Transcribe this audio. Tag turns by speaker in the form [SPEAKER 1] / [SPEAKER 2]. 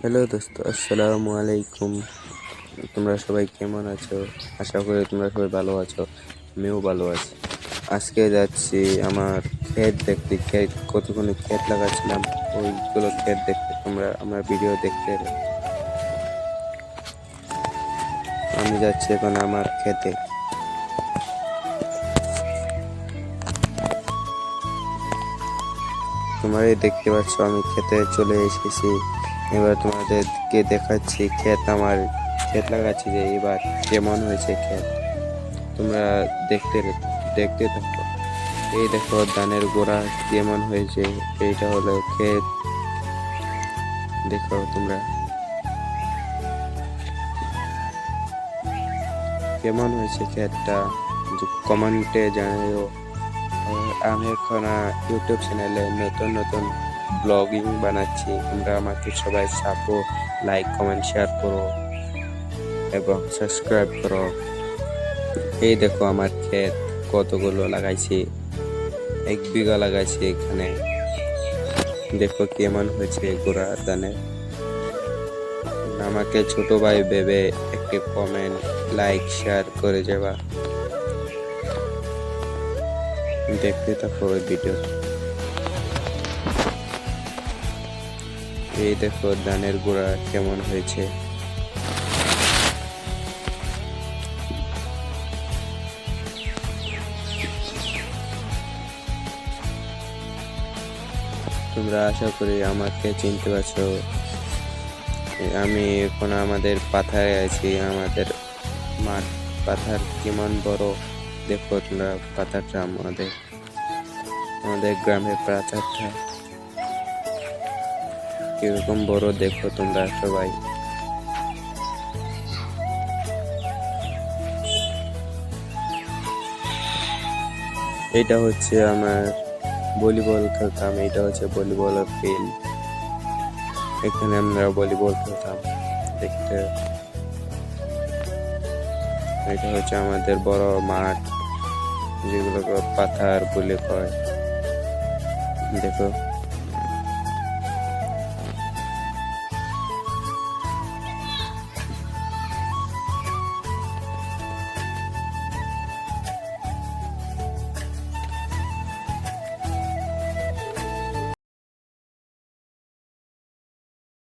[SPEAKER 1] Hello দোস্ত, আসসালামু আলাইকুম। তোমরা সবাই কেমন আছো? আশা করি তোমরা সবাই ভালো আছো। আমিও ভালো আছি। আজকে যাচ্ছি আমার ক্ষেত দেখতে। কতক্ষণ ক্ষেত লাগাচ্ছিলাম, ওইগুলো ক্ষেত দেখতে। তোমরা আমার ভিডিও দেখতে এলে। আমি যাচ্ছি এখন আমার ক্ষেতে। তোমরাই দেখতে পাচ্ছ আমি ক্ষেতে চলে এসেছি। এবার তোমাদেরকে দেখাচ্ছি আমার ক্ষেত লাগাচ্ছি যে এবার কেমন হয়েছে ক্ষেত। তোমরা দেখতে দেখতে থাকো। এই দেখো ধানের গোড়া কেমন হয়েছে। এইটা হলো ক্ষেত। দেখো তোমরা কেমন হয়েছে ক্ষেতটা, কমেন্টে জানাও। আমি এখন ইউটিউব চ্যানেলে নতুন নতুন ব্লগিং বানাচ্ছি। তোমরা আমাকে সবাই সাপোর্ট, লাইক, কমেন্ট, শেয়ার করো এবং সাবস্ক্রাইব করো। এই দেখো আমার ক্ষেত কতগুলো লাগাইছি। 1 বিঘা লাগাইছি এখানে। দেখো কেমন হয়েছে গোড়া ধানের। আমাকে ছোট ভাই ভেবে একটি কমেন্ট, লাইক, শেয়ার করে যাবা। দেখতে থাকো ওই ভিডিও। এই দেখো ধানের গোড়া কেমন হয়েছে। তোমরা আশা করি আমাকে চিনতে পারছো। আমি এখন আমাদের পাথারে আছি। আমাদের মাঠ পাথার কেমন বড় দেখো তোমরা। পাথারটা আমাদের গ্রামের পাথারটা কিরকম বড় দেখো তোমরা সবাই। এটা হচ্ছে আমার ভলিবল খেলতাম। এটা হচ্ছে ভলিবলের ফিল্ড। এখানে আমরা ভলিবল খেলতাম দেখতে। এটা হচ্ছে আমাদের বড় মাঠ, যেগুলোকে পাথার বলে কয়। দেখো